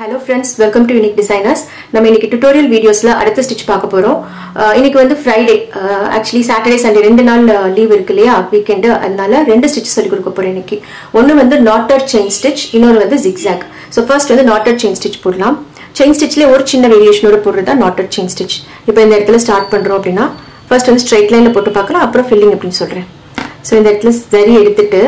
Hello friends, welcome to Unique Designers. நம்ம இன்னைக்கு tutorial videosல அடுத்த stitch பார்க்க போறோம். இன்னைக்கு வந்து Friday, actually Saturday Sunday ரெண்டு நாள் லீவ் இருக்கு இல்லையா weekend, அதனால ரெண்டு stitch சொல்லி கொடுக்க போறேன் இன்னைக்கு. ஒன்னு வந்து knotted chain stitch, இன்னொரு வந்து zigzag. So first வந்து knotted chain stitch போடலாம். Chain stitchல ஒரு சின்ன வேரியேஷனோட போடுறதா knotted chain stitch. இப்போ இந்த இடத்துல ஸ்டார்ட் பண்றோம் அப்படினா first வந்து straight lineல போட்டு பார்க்கலாம், அப்புறம் filling அப்படினு சொல்றேன். So இந்த இடத்துல சரி எடுத்துட்டு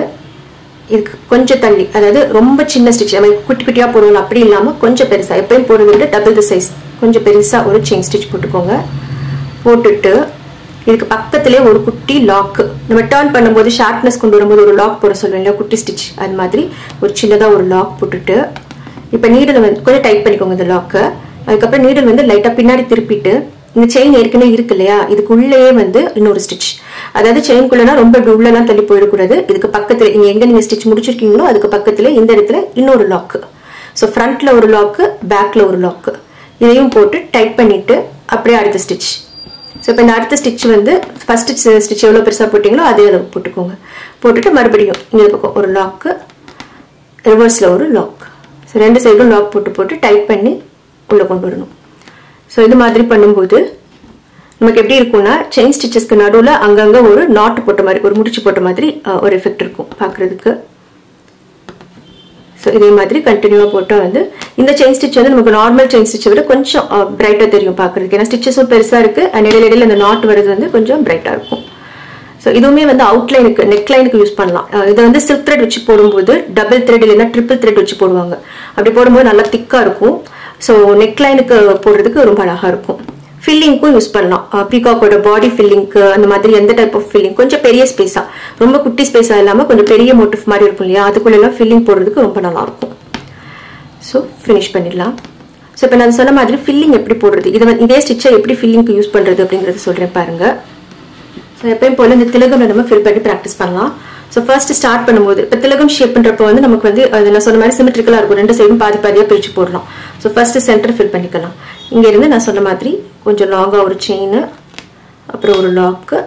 இதுக்கு கொஞ்சம் தள்ளி, அதாவது ரொம்ப சின்ன ஸ்டிட்ச் நம்ம குட்டி குட்டியா போடுவோம் அப்படி இல்லாம கொஞ்சம் பெருசா, எப்பவும் போடுறதை விட டபுள் தி சைஸ் கொஞ்சம் பெருசா ஒரு செயின் ஸ்டிட்ச் போட்டுக்கோங்க. போட்டுட்டு இதுக்கு பக்கத்திலே ஒரு குட்டி லாக், நம்ம டர்ன் பண்ணும்போது ஷார்ப்னஸ் கொண்டு வரும்போது ஒரு லாக் போட சொல்லுவேன் இல்லையா, குட்டி ஸ்டிட்ச், அது மாதிரி ஒரு சின்னதா ஒரு லாக் போட்டுட்டு இப்போ நீடில் வந்து கொஞ்சம் டைட் பண்ணிக்கோங்க இந்த லாக்கை. அதுக்கப்புறம் நீடில் வந்து லைட்டா பின்னாடி திருப்பிட்டு இந்த செயின் ஏற்கனவே இருக்கு இல்லையா, இதுக்குள்ளேயே வந்து இன்னொரு ஸ்டிட்ச், அதாவது செயின்குள்ளனா ரொம்ப உள்ளலாம் தள்ளி போயிடக்கூடாது. இதுக்கு பக்கத்துல இங்க எங்க நீங்க ஸ்டிட்ச் முடிச்சிருக்கீங்களோ அதுக்கு பக்கத்துல இந்த இடத்துல இன்னொரு லாக். ஸோ ஃப்ரண்ட்ல ஒரு லாக், பேக்ல ஒரு லாக், இதையும் போட்டு டைட் பண்ணிட்டு அப்படியே அடுத்த ஸ்டிட்ச். ஸோ இப்போ இந்த அடுத்த ஸ்டிட்ச் வந்து ஃபர்ஸ்ட் ஸ்டிட்ச் எவ்வளோ பெருசாக போட்டிங்களோ அதே அளவு போட்டுக்கோங்க. போட்டுட்டு மறுபடியும் இங்கே பக்கம் ஒரு லாக்கு, ரிவர்ஸ்ல ஒரு லாக். ஸோ ரெண்டு சைடும் லாக் போட்டு டைட் பண்ணி உள்ள கொண்டு வரணும். ஸோ இது மாதிரி பண்ணும்போது நமக்கு எப்படி இருக்கும்னா செயின் ஸ்டிச்சஸ்க்கு நடுவில் அங்கங்கே ஒரு நாட் போட்ட மாதிரி, ஒரு முடிச்சு போட்ட மாதிரி ஒரு எஃபெக்ட் இருக்கும் பார்க்குறதுக்கு. ஸோ இதே மாதிரி கண்டினியூவாக போட்டால் வந்து இந்த செயின் ஸ்டிச் வந்து நமக்கு நார்மல் செயின் ஸ்டிச்சை விட கொஞ்சம் பிரைட்டாக தெரியும் பார்க்குறதுக்கு. ஏன்னா ஸ்டிச்சஸும் பெருசாக இருக்குது, இடையில இந்த நாட் வருது வந்து கொஞ்சம் பிரைட்டாக இருக்கும். ஸோ இதுவுமே வந்து அவுட்லைனுக்கு, நெக் லைனுக்கு யூஸ் பண்ணலாம். இதை வந்து சில்க் த்ரெட் வச்சு போடும்போது டபுள் த்ரெட் இல்லைன்னா ட்ரிபிள் த்ரெட் வச்சு போடுவாங்க. அப்படி போடும்போது நல்லா திக்காக இருக்கும். ஸோ நெக் லைனுக்கு போடுறதுக்கு ரொம்ப அழகாக இருக்கும். ஃபில்லிங்க்கும் யூஸ் பண்ணலாம், பீகாக்கோட பாடி ஃபில்லிங்க்கு அந்த மாதிரி எந்த டைப் ஆஃப் ஃபில்லிங், கொஞ்சம் பெரிய ஸ்பேஸா, ரொம்ப குட்டி ஸ்பேஸா இல்லாமல் கொஞ்சம் பெரிய மோட்டிவ் மாதிரி இருக்கும் இல்லையா, அதுக்குள்ளெல்லாம் ஃபில்லிங் போடுறதுக்கு ரொம்ப நல்லா இருக்கும். ஸோ ஃபினிஷ் பண்ணிடலாம். ஸோ இப்போ நான் சொன்ன மாதிரி ஃபில்லிங் எப்படி போடுறது, இதே ஸ்டிச்சை எப்படி ஃபில்லிங்க்கு யூஸ் பண்ணுறது அப்படிங்கிறது சொல்கிறேன் பாருங்க. ஸோ எப்பயும் போல இந்த திலகம் நம்ம ஃபில் பண்ணி ப்ராக்டிஸ் பண்ணலாம். ஸோ ஃபர்ஸ்ட் ஸ்டார்ட் பண்ணும்போது இப்போ திலகம் ஷேப்ன்றப்போ வந்து நமக்கு வந்து அது நான் சொன்ன மாதிரி சிமெட்ரிக்கலாக இருக்கும், ரெண்டு சைடும் பாதி பாதியாக பிரித்து போடலாம். ஸோ ஃபர்ஸ்ட் சென்டர் ஃபில் பண்ணிக்கலாம். இங்கேருந்து நான் சொன்ன மாதிரி கொஞ்சம் லாங்காக ஒரு செயின், அப்புறம் ஒரு லாக்கு,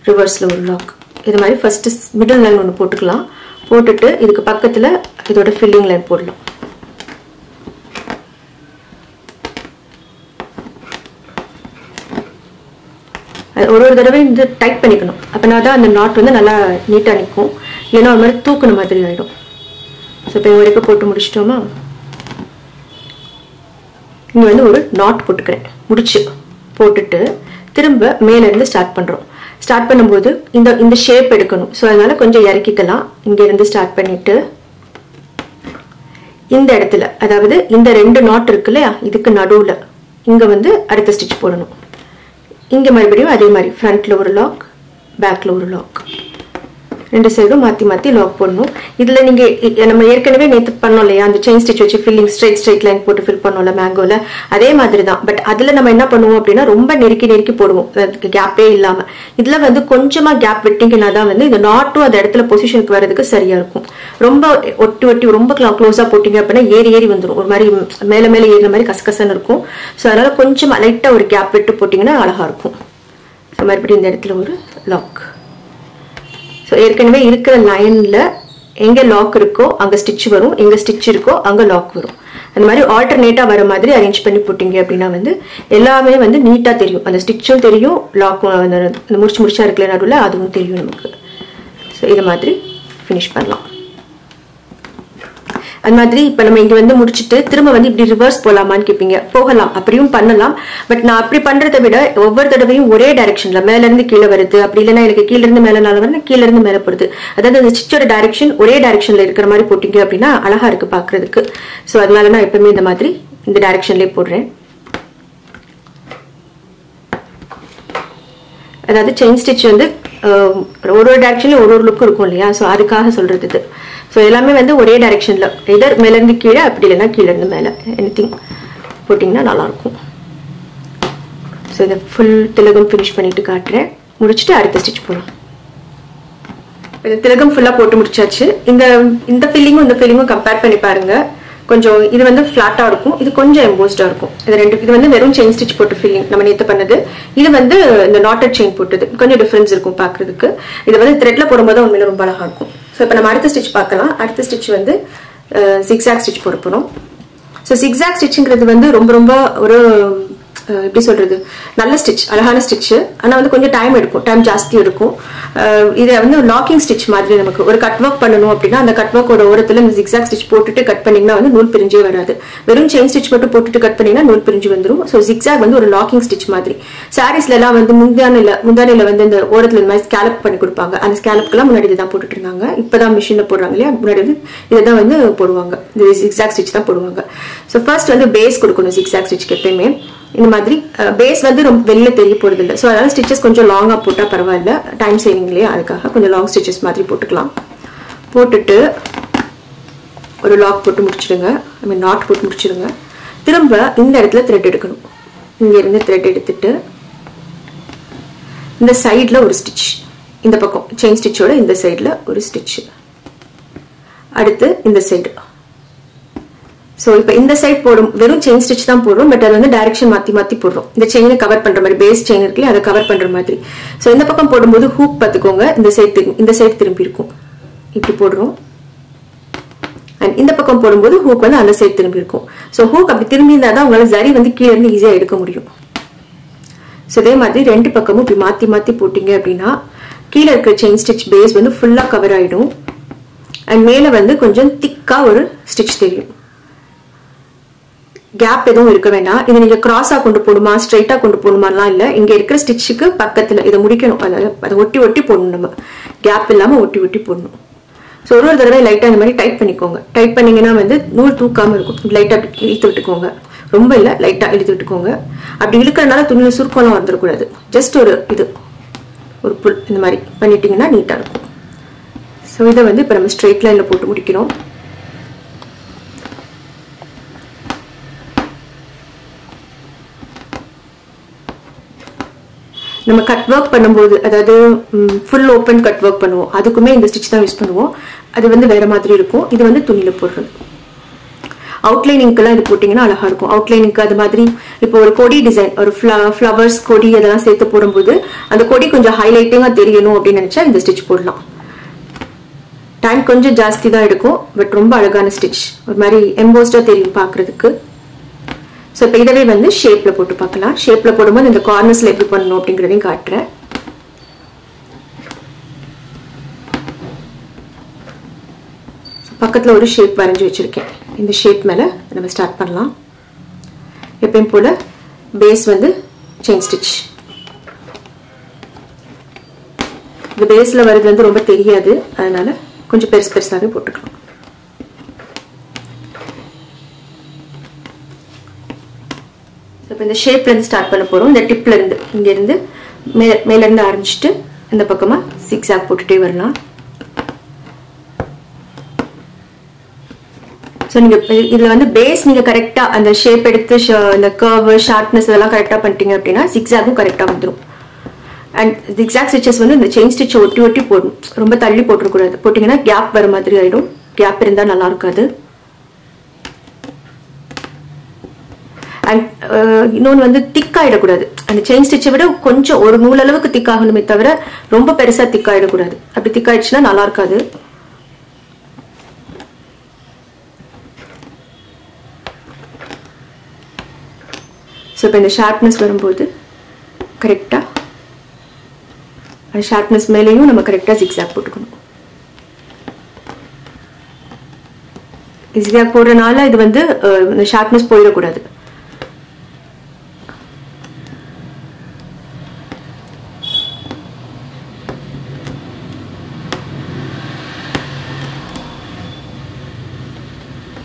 ரிவர்ஸில் ஒரு லாக், இது மாதிரி ஃபர்ஸ்ட் மிடில் லைன் ஒன்று போட்டுக்கலாம். போட்டுட்டு இதுக்கு பக்கத்தில் இதோட ஃபில்லிங் லைன் போடலாம். ஒரு தடவை இந்த டைட் பண்ணிக்கணும், அப்படின்னா தான் அந்த நாட் வந்து நல்லா நீட்டாக நிற்கும், இல்லைன்னா ஒரு மாதிரி தூக்குன மாதிரி ஆகிடும். ஸோ இப்போ வரைக்கும் போட்டு முடிச்சிட்டோமா, இங்கே வந்து ஒரு நாட் போட்டுக்கிறேன், முடிச்சு போட்டுட்டு திரும்ப மேலேருந்து ஸ்டார்ட் பண்ணுறோம். ஸ்டார்ட் பண்ணும்போது இந்த ஷேப் எடுக்கணும். ஸோ அதனால கொஞ்சம் இறக்கிக்கலாம். இங்கேருந்து ஸ்டார்ட் பண்ணிட்டு இந்த இடத்துல, அதாவது இந்த ரெண்டு நாட் இருக்கு இல்லையா, இதுக்கு நடுவில் இங்கே வந்து அடுத்த ஸ்டிச் போடணும். இங்கே மறுபடியும் அதே மாதிரி ஃப்ரண்ட்ல ஒரு லாக், பேக்ல ஒரு லாக், ரெண்டு சைடும் மாற்றி மாற்றி லாக் போடணும். இதில் நீங்கள் நம்ம ஏற்கனவே நேற்று பண்ணோம் இல்லையா, அந்த செயின் ஸ்டிச் வச்சு ஃபில்லிங் ஸ்ட்ரைட் லைன் போட்டு ஃபில் பண்ணோம்ல மேங்கோவில், அதே மாதிரி தான். பட் அதில் நம்ம என்ன பண்ணுவோம் அப்படின்னா ரொம்ப நெருக்கி போடுவோம், அதுக்கு கேப்பே இல்லாமல். இதில் வந்து கொஞ்சமாக கேப் விட்டிங்கன்னா தான் வந்து இந்த நாட்டும் அந்த இடத்துல பொசிஷனுக்கு வரதுக்கு சரியாக இருக்கும். ரொம்ப ஒட்டி ரொம்ப க்ளோஸாக போட்டிங்க அப்படின்னா ஏறி வந்துடும், ஒரு மாதிரி மேலே ஏறின மாதிரி கசகசன்னு இருக்கும். ஸோ அதனால் கொஞ்சம் லைட்டாக ஒரு கேப் விட்டு போட்டிங்கன்னா அழகாக இருக்கும். ஸோ மறுபடியும் இந்த இடத்துல ஒரு லாக். ஸோ ஏற்கனவே இருக்கிற லைனில் எங்கே லாக் இருக்கோ அங்கே ஸ்டிச் வரும், எங்கே ஸ்டிச் இருக்கோ அங்கே லாக் வரும். அந்த மாதிரி ஆல்டர்னேட்டாக வர மாதிரி அரேஞ்ச் பண்ணி போட்டிங்க அப்படின்னா வந்து எல்லாமே வந்து நீட்டாக தெரியும், அந்த ஸ்டிச்சும் தெரியும், லாக்கும் அந்த முடிச்சா இருக்கல நடுவில் அதுவும் தெரியும் நமக்கு. ஸோ இது மாதிரி ஃபினிஷ் பண்ணலாம். அது மாதிரி இப்போ நம்ம இங்கே வந்து முடிச்சுட்டு திரும்ப வந்து இப்படி ரிவர்ஸ் போகலாமான்னு கேட்பீங்க. போகலாம், அப்படியும் பண்ணலாம். பட் நான் அப்படி பண்ணுறதை விட ஒவ்வொரு தடவையும் ஒரே டைரக்ஷனில் மேலேருந்து கீழே வருது, அப்படி இல்லைன்னா எனக்கு கீழேருந்து மேலே நாள் வரணும், கீழேருந்து மேலே போடுது, அதாவது அந்த ஸ்டிச்சோட டைரக்ஷன் ஒரே டைரக்ஷனில் இருக்கிற மாதிரி போட்டிங்க அப்படின்னா அழகாக இருக்குது பார்க்குறதுக்கு. ஸோ அதனால நான் எப்பவுமே இந்த மாதிரி இந்த டைரக்ஷன்லேயே போடுறேன். அதாவது செயின் ஸ்டிச் வந்து ஒரு டைரக்ஷன்லேயும் ஒரு லுக் இருக்கும் இல்லையா, ஸோ அதுக்காக சொல்கிறது இது. ஸோ எல்லாமே வந்து ஒரே டைரக்ஷனில், எதர் மேலேருந்து கீழே அப்படி இல்லைன்னா கீழேருந்து மேலே எனிதிங் போட்டிங்கன்னா நல்லாயிருக்கும். ஸோ இதை ஃபுல் திலகம் ஃபினிஷ் பண்ணிட்டு காட்டுறேன். முடிச்சுட்டு அடுத்த ஸ்டிச் போடலாம். இந்த திலகம் ஃபுல்லாக போட்டு முடிச்சாச்சு. இந்த ஃபில்லிங்கும் கம்பேர் பண்ணி பாருங்க. கொஞ்சம் இது வந்து ஃப்ளாட்டாக இருக்கும், இது கொஞ்சம் எம்போஸ்டாக இருக்கும். இது வந்து வெறும் செயின் ஸ்டிச் போட்டு ஃபில்லிங் நம்ம நேற்று பண்ணது, இது வந்து இந்த நாட்டட் செயின் போட்டது, கொஞ்சம் டிஃப்ரென்ஸ் இருக்கும் பார்க்குறதுக்கு. இது வந்து த்ரெட்ல போடும்போது உண்மையில ரொம்ப அழகாக இருக்கும். ஸோ இப்போ நம்ம அடுத்த ஸ்டிச் பார்க்கலாம். அடுத்த ஸ்டிச் வந்து zigzag ஸ்டிச் போட போகிறோம். ஸோ zigzag ஸ்டிச்சுங்கிறது வந்து ரொம்ப ரொம்ப ஒரு எப்படி சொல்றது நல்ல ஸ்டிச் அழகான ஸ்டிச் ஆனா வந்து கொஞ்சம் டைம் ஜாஸ்தி எடுக்கும் இதை வந்து லாக்கிங் ஸ்டிச் மாதிரி நமக்கு ஒரு கட் ஒர்க் பண்ணணும் அப்படின்னா அந்த கட் ஒர்க்கோட ஓரத்துல இந்த zigzag ஸ்டிச் போட்டுட்டு கட் பண்ணீங்கன்னா வந்து நூல் பிரிஞ்சே வராது வெறும் செயின் ஸ்டிச் மட்டும் போட்டுட்டு கட் பண்ணீங்கன்னா நூல் பிரிஞ்சு வந்துடும் ஸோ zigzag வந்து ஒரு லாக்கிங் ஸ்டிச் மாதிரி சாரீஸ்ல எல்லாம் வந்து முந்தானையில வந்து இந்த ஓரத்துல இந்த மாதிரி ஸ்கேலப் பண்ணி கொடுப்பாங்க அந்த ஸ்கேலப்க்குலாம் முன்னாடி இதுதான் போட்டுட்டு இருந்தாங்க இப்பதான் மிஷின்ல போடுறாங்க இல்லையா முன்னாடி வந்து இதைதான் வந்து போடுவாங்க இந்த zigzag ஸ்டிச் தான் போடுவாங்க ஸோ ஃபர்ஸ்ட் வந்து பேஸ் கொடுக்கணும் zigzag ஸ்டிச்க்கு எப்பயுமே இந்த மாதிரி பேஸ் வந்து ரொம்ப வெளில தெரிய போறது இல்லை ஸோ அதனால ஸ்டிச்சஸ் கொஞ்சம் லாங்கா போட்டா பரவாயில்ல டைம் சேவிங் இல்லையா அதுக்காக கொஞ்சம் லாங் ஸ்டிச்சஸ் மாதிரி போட்டுக்கலாம் போட்டுட்டு ஒரு லாக் போட்டு முடிச்சிடுங்க ஐ மீன் நாட் போட்டு முடிச்சிடுங்க திரும்ப இந்த இடத்துல த்ரெட் எடுக்கணும் இங்க இருந்து த்ரெட் எடுத்துட்டு இந்த சைடுல ஒரு ஸ்டிச் இந்த பக்கம் செயின் ஸ்டிச்சோட இந்த சைடுல ஒரு ஸ்டிச் அடுத்து இந்த சைடு ஸோ இப்போ இந்த சைட் போடும் வெறும் செயின் ஸ்டிச் தான் போடுறோம் பட் அது வந்து டைரக்ஷன் மாற்றி போடுறோம் இந்த செயினை கவர் பண்ற மாதிரி பேஸ் செயின் இருக்குல்ல அதை கவர் பண்ற மாதிரி ஸோ இந்த பக்கம் போடும்போது ஹூக் பார்த்துக்கோங்க இந்த சைட் திரும்பி இருக்கும் இப்படி போடுறோம் அண்ட் இந்த பக்கம் போடும்போது ஹூக் வந்து அந்த சைட் திரும்பி இருக்கும் ஸோ ஹூக் அப்படி திரும்பி இருந்தால் தான் உங்களால் ஜரி வந்து கீழே இருந்து ஈஸியாக எடுக்க முடியும் ஸோ இதே மாதிரி ரெண்டு பக்கமும் இப்படி மாற்றி போட்டிங்க அப்படின்னா கீழே இருக்கிற செயின் ஸ்டிச் பேஸ் வந்து ஃபுல்லாக கவர் ஆகிடும் அண்ட் மேலே வந்து கொஞ்சம் திக்காக ஒரு ஸ்டிச் தெரியும் கேப் எதுவும் இருக்க வேண்டாம் இதை நீங்க கிராஸா கொண்டு போடுமா ஸ்ட்ரைட்டா கொண்டு போடுமாலாம் இல்ல இங்க இருக்கிற ஸ்டிச்சுக்கு பக்கத்துல இதை முடிக்கணும் அதை ஒட்டி போடணும் நம்ம கேப் இல்லாம ஒட்டி போடணும் ஸோ ஒரு தடவை லைட்டா இந்த மாதிரி டைட் பண்ணிக்கோங்க டைட் பண்ணீங்கன்னா வந்து நூல் தூக்காம இருக்கும் லைட்டா இழுத்து விட்டுக்கோங்க ரொம்ப இல்ல லைட்டா இழுத்து விட்டுக்கோங்க அப்படி இழுக்கிறதுனால துணியில சுருக்கம்லாம் வந்துடக்கூடாது ஜஸ்ட் ஒரு புல் இந்த மாதிரி பண்ணிட்டீங்கன்னா நீட்டா இருக்கும் ஸோ இதை வந்து இப்போ நம்ம ஸ்ட்ரெயிட் லைன்ல போட்டு முடிக்கிறோம் நம்ம கட் ஒர்க் பண்ணும்போது அதாவது ஃபுல் ஓப்பன் கட் ஒர்க் பண்ணுவோம் அதுக்குமே இந்த ஸ்டிச் தான் யூஸ் பண்ணுவோம் அது வந்து வேற மாதிரி இருக்கும் இது வந்து துணியில போடுறது அவுட்லைனிங்க்கெல்லாம் இது போட்டிங்கன்னா அழகா இருக்கும் அவுட்லைனிங்க்கு அது மாதிரி இப்போ ஒரு கொடி டிசைன் ஒரு ஃப்ளவர்ஸ் கொடி அதெல்லாம் சேர்த்து போடும்போது அந்த கொடி கொஞ்சம் ஹைலைட்டிங்கா தெரியணும் அப்படின்னு நினைச்சா இந்த ஸ்டிச் போடலாம் டைம் கொஞ்சம் ஜாஸ்தி தான் எடுக்கும் பட் ரொம்ப அழகான ஸ்டிச் ஒரு மாதிரி எம்போஸ்டா தெரியும் பார்க்கிறதுக்கு ஸோ இப்போ இதவே வந்து ஷேப்ல போட்டு பார்க்கலாம் ஷேப்ல போடும்போது இந்த கார்னர்ஸ்ல எப்படி பண்ணணும் அப்படிங்கிறதையும் காட்டுறேன் பக்கத்துல ஒரு ஷேப் வரைஞ்சி வச்சிருக்கேன் இந்த ஷேப் மேல நம்ம ஸ்டார்ட் பண்ணலாம் எப்பயும் போல பேஸ் வந்து செயின் ஸ்டிச் இந்த பேஸ்ல வரது வந்து ரொம்ப தெரியாது அதனால கொஞ்சம் பெருசாவே போட்டுக்கலாம் இப்போ இந்த ஷேப்ல இருந்து ஸ்டார்ட் பண்ண போறோம் இந்த டிப்ல இருந்து இங்க இருந்து மேல இருந்து ஆரம்பிச்சிட்டு இந்த பக்கமா zigzag போட்டுட்டே வரலாம் ஸோ நீங்க இதுல வந்து பேஸ் நீங்க கரெக்டா அந்த ஷேப் எடுத்து இந்த கர்வ் ஷார்ப்னஸ் இதெல்லாம் கரெக்டா பண்ணிட்டீங்க அப்படின்னா zigzagம் கரெக்டா வந்துடும் அண்ட் zigzag ஸ்டிச்சஸ் வந்து இந்த செயின் ஸ்டிச்சை ஒட்டி போடணும் ரொம்ப தள்ளி போட்டுறக்கூடாது போட்டீங்கன்னா கேப் வர மாதிரி ஆயிடும் கேப் இருந்தா நல்லா இருக்காது அண்ட் இன்னொன்று வந்து திக்காயிடக்கூடாது அந்த செயின் ஸ்டிச்சை விட கொஞ்சம் ஒரு நூல் அளவுக்கு திக்காகணுமே தவிர ரொம்ப பெருசா திக்காயிடக்கூடாது அப்படி திக்காயிடுச்சுன்னா நல்லா இருக்காது ஸோ இப்போ இந்த ஷார்ப்னஸ் வரும்போது கரெக்டா அந்த ஷார்ப்னஸ் மேலேயும் நம்ம கரெக்டா zigzag போட்டுக்கணும் zigzag போடுறதுனால இது வந்து இந்த ஷார்ப்னஸ் போயிடக்கூடாது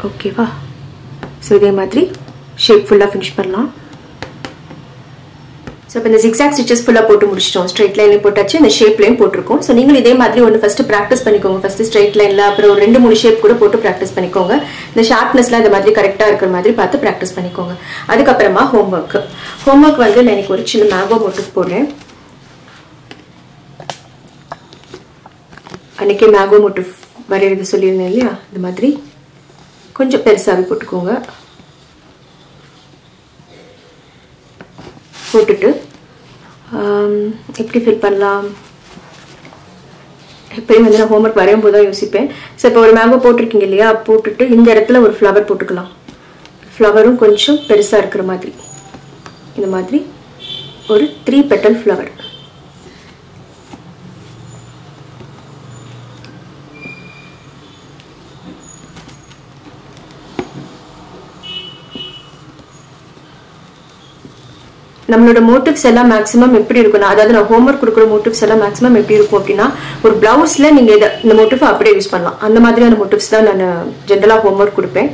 ஓகேவா ஸோ இதே மாதிரி ஷேப் ஃபுல்லாக ஃபினிஷ் பண்ணலாம் ஸோ இப்போ இந்த zigzag ஸ்டிச்சஸ் ஃபுல்லாக போட்டு முடிச்சிட்டோம் ஸ்ட்ரெயிட் லைன்லேயும் போட்டாச்சு இந்த ஷேப்லையும் போட்டிருக்கோம் ஸோ நீங்களும் இதே மாதிரி ஒன்று ஃபர்ஸ்ட் ப்ராக்டிஸ் பண்ணிக்கோங்க ஃபர்ஸ்ட் ஸ்ட்ரெயிட் லைனில் அப்புறம் ஒரு 2-3 ஷேப் கூட போட்டு ப்ராக்டிஸ் பண்ணிக்கோங்க இந்த ஷார்ப்னஸ்லாம் இந்த மாதிரி கரெக்டாக இருக்கிற மாதிரி பார்த்து ப்ராக்டிஸ் பண்ணிக்கோங்க அதுக்கப்புறமா ஹோம்ஒர்க் வந்து நான் இன்னைக்கு ஒரு சின்ன மேங்கோ மோட்டிவ் போடுறேன் அன்னைக்கே மேங்கோ மோட்டிவ் வரைகிறது சொல்லியிருந்தேன் இல்லையா இந்த மாதிரி கொஞ்சம் பெருசாகவே போட்டுக்கோங்க போட்டுட்டு எப்படி ஃபில் பண்ணலாம் எப்பயும் வந்து நான் ஹோம்ஒர்க் வரையும் போது தான் யோசிப்பேன் ஸோ இப்போ ஒரு மேங்கோ போட்டிருக்கீங்க இல்லையா போட்டுட்டு இந்த இடத்துல ஒரு ஃப்ளவர் போட்டுக்கலாம் ஃப்ளவரும் கொஞ்சம் பெருசாக இருக்கிற மாதிரி இந்த மாதிரி ஒரு 3 பெட்டல் ஃப்ளவர். நம்மளோட மோட்டிவ்ஸ் எல்லாம் மேக்ஸிமம் எப்படி இருக்கும்னா, அதாவது நான் ஹோம்ஒர்க் கொடுக்குற மோட்டிவ்ஸ் எல்லாம் மேக்ஸிமம் எப்படி இருக்கும் அப்படின்னா, ஒரு பிளவுஸ்ல நீங்க இந்த மோட்டிவ் அப்படியே யூஸ் பண்ணலாம். அந்த மாதிரியான மோட்டிவ்ஸ் தான் நான் ஜென்ரலா ஹோம்ஒர்க் கொடுப்பேன்.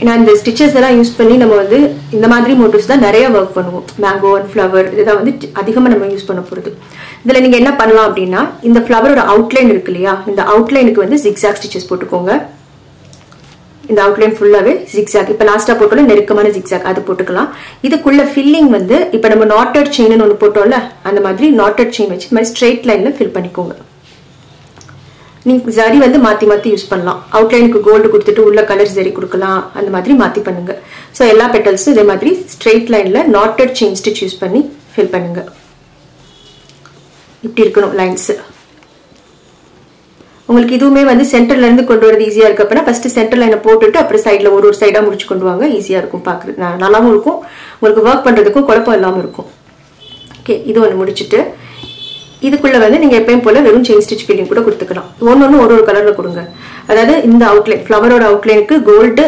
நான் இந்த ஸ்டிச்சஸ் எல்லாம் யூஸ் பண்ணி நம்ம வந்து இந்த மாதிரி மோட்டிவ்ஸ் தான் நிறைய ஒர்க் பண்ணுவோம். மேங்கோ அண்ட் ஃப்ளவர் இதுதான் வந்து அதிகமாக நம்ம யூஸ் பண்ண போகிறது. இதில் நீங்கள் என்ன பண்ணலாம் அப்படின்னா, இந்த ஃப்ளவரோட அவுட்லைன் இருக்கு இல்லையா, இந்த அவுட்லைனுக்கு வந்து ஜிக்ஸாக் ஸ்டிச்சஸ் போட்டுக்கோங்க. இந்த அவுட்லைன் ஃபுல்லாவே ஜிக்ஸாக், இப்போ லாஸ்டா போட்டோம்ல நெருக்கமான ஜிக்ஸாக் அது போட்டுக்கலாம். இதுக்குள்ள ஃபில்லிங் வந்து இப்போ நம்ம நாட்டட் செயின் ஒன்று போட்டோம்ல, அந்த மாதிரி நாட்டட் செயின் வச்சு இந்த மாதிரி ஸ்ட்ரெயிட் லைன்ல ஃபில் பண்ணிக்கோங்க. நீங்க ஜரி வந்து மாத்தி மாத்தி யூஸ் பண்ணலாம். அவுட்லைனுக்கு கோல்டு கொடுத்துட்டு உள்ள கலர் ஜரி கொடுக்கலாம், அந்த மாதிரி மாத்தி பண்ணுங்க. ஸோ எல்லா பெட்டல்ஸும் இதே மாதிரி ஸ்ட்ரெயிட் லைன்ல நாட்டட் செயின் ஸ்டிச் யூஸ் பண்ணி ஃபில் பண்ணுங்க. இப்படி இருக்கணும் லைன்ஸ். உங்களுக்கு இதுவுமே வந்து சென்டர்ல இருந்து கொண்டு வரது ஈஸியா இருக்கு அப்படின்னா ஃபர்ஸ்ட் சென்டர் லைனை போட்டுட்டு அப்புறம் சைட்ல ஒரு சைடா முடிச்சு கொண்டு வாங்க. ஈஸியா இருக்கும், பாக்குறது நல்லாவும் இருக்கும், உங்களுக்கு ஒர்க் பண்றதுக்கும் குழப்பம் இல்லாம இருக்கும். ஓகே, இது ஒன்று முடிச்சுட்டு இதுக்குள்ள வந்து நீங்க எப்பயும் போல வெறும் செயின் ஸ்டிச் ஃபில்லிங் கூட கொடுத்துக்கலாம். ஒன்னொன்னு ஒரு கலர்ல கொடுங்க. அதாவது இந்த அவுட்லைன் ஃப்ளவரோட அவுட்லைனுக்கு கோல்டு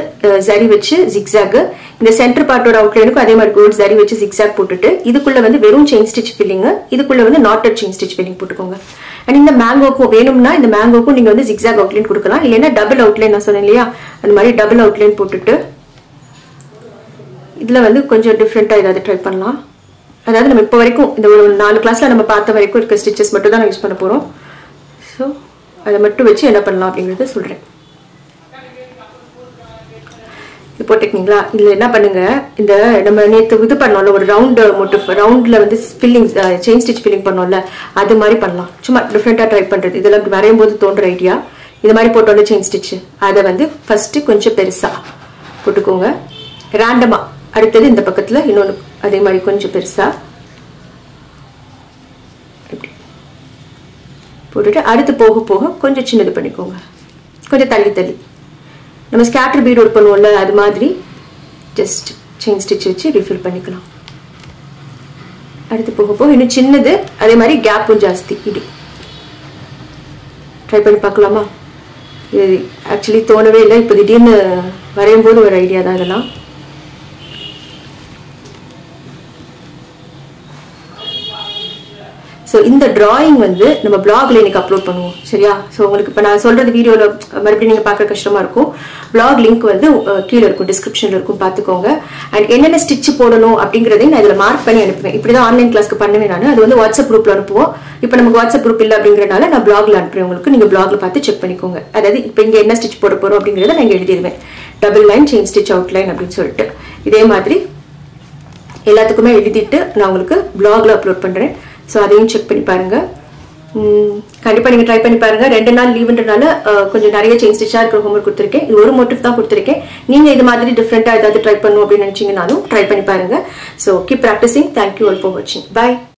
ஜரி வச்சு ஜிக்ஸாக், இந்த சென்டர் பார்ட்டோட அவுட்லைனுக்கு அதே மாதிரி கோல்டு ஜரி வச்சு ஜிக்ஸாக் போட்டுட்டு இதுக்குள்ள வந்து வெறும் செயின் ஸ்டிச் ஃபில்லிங், இதுக்குள்ள வந்து நாட்டட் செயின் ஸ்டிச் ஃபில்லிங் போட்டுக்கோங்க. அண்ட் இந்த மேங்கோக்கும் வேணும்னா இந்த மேங்கோக்கும் நீங்க வந்து ஜிக்ஸாக் அவுட்லைன் கொடுக்கலாம், இல்லைன்னா டபுள் அவுட்லைன் நான் சொன்னேன் இல்லையா, அந்த மாதிரி டபுள் அவுட்லைன் போட்டுட்டு இதுல வந்து கொஞ்சம் டிஃப்ரெண்டா ஏதாவது ட்ரை பண்ணலாம். அதாவது நம்ம இப்போ வரைக்கும் இந்த ஒரு 4 கிளாஸ்ல நம்ம பார்த்த வரைக்கும் இருக்க ஸ்டிச்சஸ் மட்டும் தான் யூஸ் பண்ண போறோம். ஸோ அதை மட்டும் வச்சு என்ன பண்ணலாம் அப்படிங்கறத சொல்றேன். இது போட்டுக்கிங்களா? இதுல என்ன பண்ணுங்க, இந்த நம்ம நேற்று இது பண்ணோம்ல ஒரு ரவுண்ட் மோட்டிவ், ரவுண்ட்ல வந்து ஃபில்லிங் செயின் ஸ்டிச் ஃபில்லிங் பண்ணோம்ல, அது மாதிரி பண்ணலாம். சும்மா டிஃப்ரெண்டா ட்ரை பண்றது, இதெல்லாம் வரையும் போது தோன்ற ஐடியா. இது மாதிரி போட்டோம்ல செயின் ஸ்டிச், அதை வந்து ஃபர்ஸ்ட் கொஞ்சம் பெருசா போட்டுக்கோங்க ரேண்டமா. அடுத்தது இந்த பக்கத்துல இன்னொன்று அதே மாதிரி கொஞ்சம் பெருசா போட்டுட்டு அடுத்து போக போக கொஞ்சம் சின்னது பண்ணிக்கோங்க, கொஞ்சம் தள்ளி தள்ளி. நம்ம ஸ்கேட்டர் பீட் ஒர்க் பண்ணுவோம்ல, அது மாதிரி ஜஸ்ட் செயின் ஸ்டிச் வச்சு ரீஃபில் பண்ணிக்கலாம். அடுத்து போக போக இன்னும் சின்னது, அதே மாதிரி கேப்பும் ஜாஸ்தி. இப்படி ட்ரை பண்ணி பார்க்கலாமா? இது ஆக்சுவலி தோணவே இல்லை, இப்போ திடீர்னு வரையும் போது ஒரு ஐடியா தான் இதெல்லாம். ஸோ இந்த டிராயிங் வந்து நம்ம பிளாக்ல இன்னைக்கு அப்லோட் பண்ணுவோம், சரியா? ஸோ உங்களுக்கு இப்போ நான் சொல்றது வீடியோவில் மறுபடியும் நீங்கள் பார்க்க கஷ்டமா இருக்கும். பிளாக் லிங்க் வந்து கீழே இருக்கும், டிஸ்கிரிப்ஷன்ல இருக்கும், பார்த்துக்கோங்க. அண்ட் என்னென்ன ஸ்டிச் போடணும் அப்படிங்கிறதையும் நான் இதில் மார்க் பண்ணி அனுப்புவேன். இப்படி தான் ஆன்லைன் கிளாஸ்க்கு பண்ணுவேன் நான். அது வந்து வாட்ஸ்அப் குரூப்ல அனுப்புவோம். இப்போ நமக்கு வாட்ஸ்அப் குரூப் இல்லை அப்படிங்கிறனால நான் பிளாக்ல அனுப்புறேன் உங்களுக்கு. நீங்கள் பிளாக்ல பார்த்து செக் பண்ணிக்கோங்க. அதாவது இப்போ இங்கே என்ன ஸ்டிச் போட போறோம் அப்படிங்கிறத நான் எழுதிடுவேன். Double line chain stitch outline அப்படின்னு சொல்லிட்டு இதே மாதிரி எல்லாத்துக்குமே எழுதிட்டு நான் உங்களுக்கு பிளாக்ல அப்லோட் பண்றேன். ஸோ அதையும் செக் பண்ணி பாருங்க. கண்டிப்பா நீங்க ட்ரை பண்ணி பாருங்க. 2 நாள் லீவுன்றனால கொஞ்சம் நிறைய செயின் ஸ்டிச்சா இருக்கிற ஹோம்ஒர்க் கொடுத்துருக்கேன். இது ஒரு மோட்டிவ் தான் கொடுத்துருக்கேன். நீங்க இது மாதிரி டிஃப்ரெண்டா ஏதாவது ட்ரை பண்ணணும் அப்படின்னு நினைச்சீங்கன்னாலும் ட்ரை பண்ணி பாருங்க. So keep practising. Thank you all for வாட்சிங். பை.